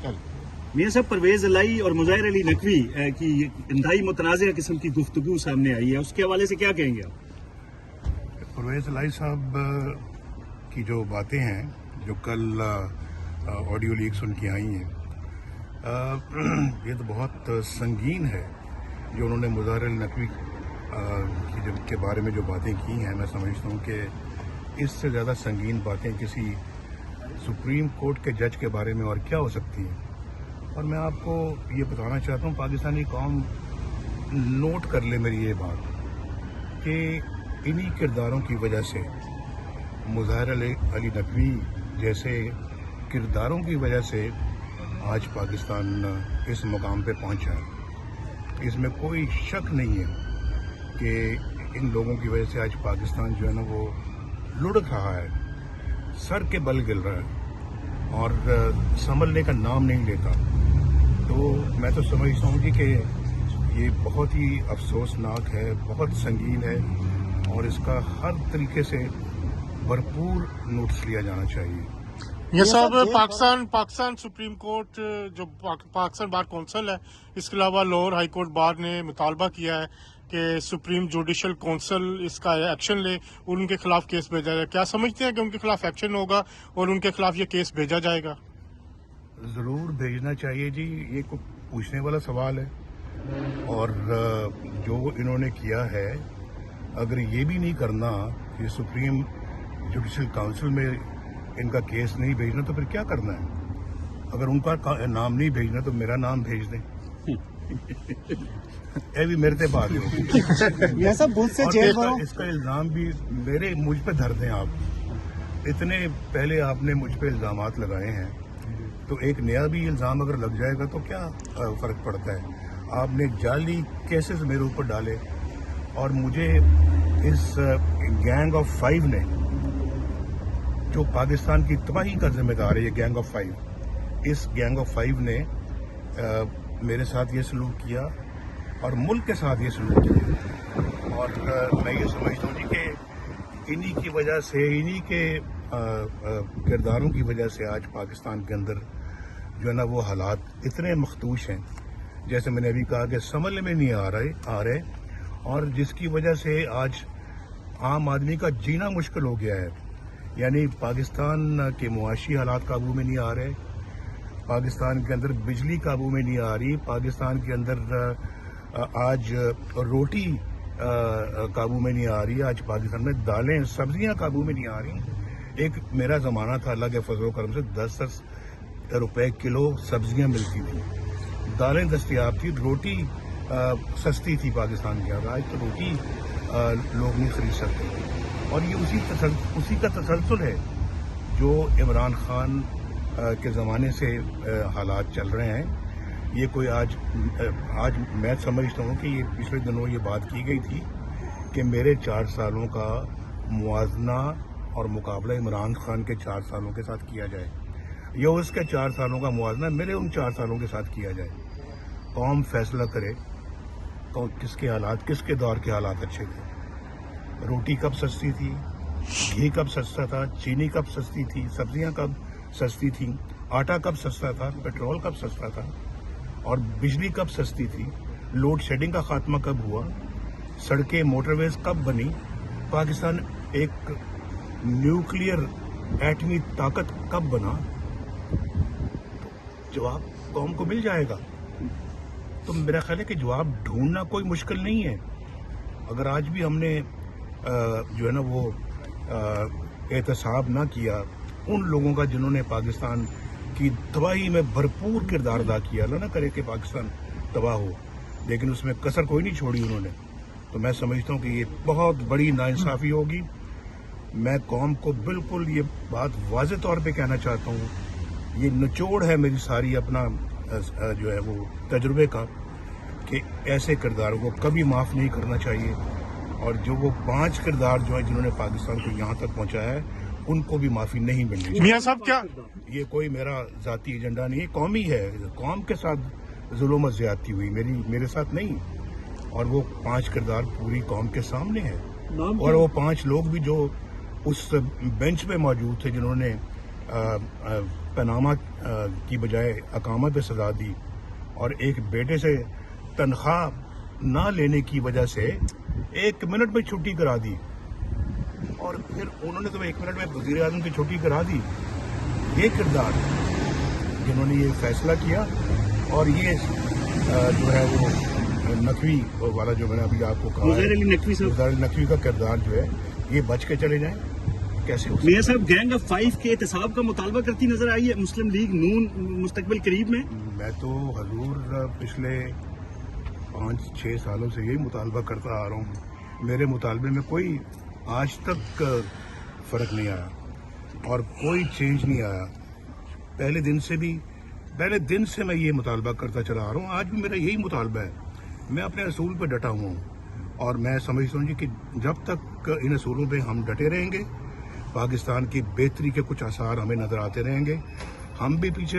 میاں صاحب، پرویز الہی اور مظاہر علی نقوی کی انتہائی متنازع قسم کی گفتگو سامنے آئی ہے، اس کے حوالے سے کیا کہیں گے آپ؟ پرویز الہی صاحب کی جو باتیں ہیں، جو کل آڈیو لیکس ان کی آئی ہیں، یہ تو بہت سنگین ہے جو انہوں نے مظاہر علی نقوی کے بارے میں جو باتیں کی ہیں. میں سمجھتا ہوں کہ اس سے زیادہ سنگین باتیں کسی سپریم کورٹ کے جج کے بارے میں اور کیا ہو سکتی ہیں. اور میں آپ کو یہ بتانا چاہتا ہوں، پاکستانی قوم نوٹ کر لے میری یہ بات کہ انہی کرداروں کی وجہ سے، مظاہر علی نقوی جیسے کرداروں کی وجہ سے آج پاکستان اس مقام پہ پہنچا ہے. اس میں کوئی شک نہیں ہے کہ ان لوگوں کی وجہ سے آج پاکستان جو ہے نا وہ لڑک رہا ہے، سر کے بل گر رہا ہے اور سنبھلنے کا نام نہیں لیتا. تو میں تو سمجھتا ہوں جی کہ یہ بہت ہی افسوسناک ہے، بہت سنگین ہے، اور اس کا ہر طریقے سے بھرپور نوٹس لیا جانا چاہیے. یہ صاحب پاکستان سپریم کورٹ جو پاکستان بار کونسل ہے، اس کے علاوہ لاہور ہائی کورٹ بار نے مطالبہ کیا ہے کہ سپریم جوڈیشل کونسل اس کا ایکشن لے اور ان کے خلاف کیس بھیجا جائے. کیا سمجھتے ہیں کہ ان کے خلاف ایکشن ہوگا اور ان کے خلاف یہ کیس بھیجا جائے گا؟ ضرور بھیجنا چاہیے جی، یہ کوئی پوچھنے والا سوال ہے. اور جو انہوں نے کیا ہے، اگر یہ بھی نہیں کرنا کہ سپریم جوڈیشل کونسل میں ان کا کیس نہیں بھیجنا تو پھر کیا کرنا ہے؟ اگر ان کا نام نہیں بھیجنا تو میرا نام بھیج دیں. اے بھی میرے تے بات ہے. اس کا الزام بھی مجھ پہ دھر دیں آپ. اتنے پہلے آپ نے مجھ پہ الزامات لگائے ہیں، تو ایک نیا بھی الزام اگر لگ جائے گا تو کیا فرق پڑتا ہے؟ آپ نے جعلی کیسز میرے اوپر ڈالے، اور مجھے اس گینگ آف 5 نے، جو پاکستان کی تباہی کا ذمہ دار ہے، یہ گینگ آف 5، اس گینگ آف 5 نے میرے ساتھ یہ سلوک کیا اور ملک کے ساتھ یہ سلوک کیا. اور میں یہ سمجھتا ہوں جی کہ انہی کی وجہ سے، انہی کے کرداروں کی وجہ سے آج پاکستان کے اندر جو ہے نا وہ حالات اتنے مخدوش ہیں، جیسے میں نے ابھی کہا کہ سنبھلنے میں نہیں آ رہے، اور جس کی وجہ سے آج عام آدمی کا جینا مشکل ہو گیا ہے. یعنی پاکستان کے معاشی حالات قابو میں نہیں آ رہے، پاکستان کے اندر بجلی قابو میں نہیں آ رہی، پاکستان کے اندر آج روٹی قابو میں نہیں آ رہی، آج پاکستان میں دالیں، سبزیاں قابو میں نہیں آ رہی. ایک میرا زمانہ تھا، اللہ کے فضل و کرم سے 10 روپے کلو سبزیاں ملتی تھیں، دالیں دستیاب تھی، روٹی سستی تھی پاکستان کے اندر. آج تو روٹی لوگ نہیں خرید سکتے. اور یہ اسی کا تسلسل ہے جو عمران خان کے زمانے سے حالات چل رہے ہیں. یہ کوئی آج میں سمجھتا ہوں کہ یہ پچھلے دنوں یہ بات کی گئی تھی کہ میرے 4 سالوں کا موازنہ اور مقابلہ عمران خان کے 4 سالوں کے ساتھ کیا جائے، یا اس کے 4 سالوں کا موازنہ میرے ان 4 سالوں کے ساتھ کیا جائے. قوم فیصلہ کرے کس کے حالات، کس کے دور کے حالات اچھے تھے. روٹی کب سستی تھی، گھی کب سستا تھا، چینی کب سستی تھی، سبزیاں کب سستی تھیں، آٹا کب سستا تھا، پیٹرول کب سستا تھا، اور بجلی کب سستی تھی، لوڈ شیڈنگ کا خاتمہ کب ہوا، سڑکیں موٹر ویز کب بنی، پاکستان ایک نیوکلیئر ایٹمی طاقت کب بنا. جواب قوم کو مل جائے گا. تو میرا خیال ہے کہ جواب ڈھونڈنا کوئی مشکل نہیں ہے. اگر آج بھی ہم نے جو ہے نا وہ احتساب نہ کیا ان لوگوں کا جنہوں نے پاکستان کی تباہی میں بھرپور کردار ادا کیا، اللہ نہ کرے کہ پاکستان تباہ ہو، لیکن اس میں کسر کوئی نہیں چھوڑی انہوں نے، تو میں سمجھتا ہوں کہ یہ بہت بڑی ناانصافی ہوگی. میں قوم کو بالکل یہ بات واضح طور پہ کہنا چاہتا ہوں، یہ نچوڑ ہے میری ساری اپنا جو ہے وہ تجربے کا، کہ ایسے کرداروں کو کبھی معاف نہیں کرنا چاہیے. اور جو وہ 5 کردار جو ہیں جنہوں نے پاکستان کو یہاں تک پہنچایا ہے، ان کو بھی معافی نہیں ملنی چاہیے. میاں صاحب کیا یہ کوئی میرا ذاتی ایجنڈا نہیں ہے، قومی ہے. قوم کے ساتھ ظلم و زیادتی ہوئی، میرے ساتھ نہیں. اور وہ 5 کردار پوری قوم کے سامنے ہے. اور وہ 5 لوگ بھی جو اس بینچ پہ موجود تھے جنہوں نے پاناما کی بجائے اقامت پہ سزا دی اور ایک بیٹے سے تنخواہ نہ لینے کی وجہ سے 1 منٹ میں چھٹی کرا دی، اور پھر انہوں نے تو 1 منٹ میں وزیر اعظم کی چھٹی کرا دی. یہ کردار جنہوں نے یہ فیصلہ کیا، اور یہ جو ہے وہ نقوی والا جو میں نے ابھی آپ کو کہا مظاہر علی نقوی صاحب، مظاہر علی نقوی کا کردار جو ہے یہ بچ کے چلے جائیں کیسے ہو سکتا ہے؟ میاں صاحب گینگ آف 5 کے احتساب کا مطالبہ کرتی نظر آئی ہے مسلم لیگ نون مستقبل قریب میں. میں تو حضور پچھلے 5-6 سالوں سے یہی مطالبہ کرتا آ رہا ہوں. میرے مطالبے میں کوئی آج تک فرق نہیں آیا اور کوئی چینج نہیں آیا. پہلے دن سے میں یہ مطالبہ کرتا چلا آ رہا ہوں. آج بھی میرا یہی مطالبہ ہے. میں اپنے اصول پہ ڈٹا ہوا ہوں، اور میں سمجھتا ہوں کہ جب تک ان اصولوں پہ ہم ڈٹے رہیں گے، پاکستان کی بہتری کے کچھ آثار ہمیں نظر آتے رہیں گے. ہم بھی پیچھے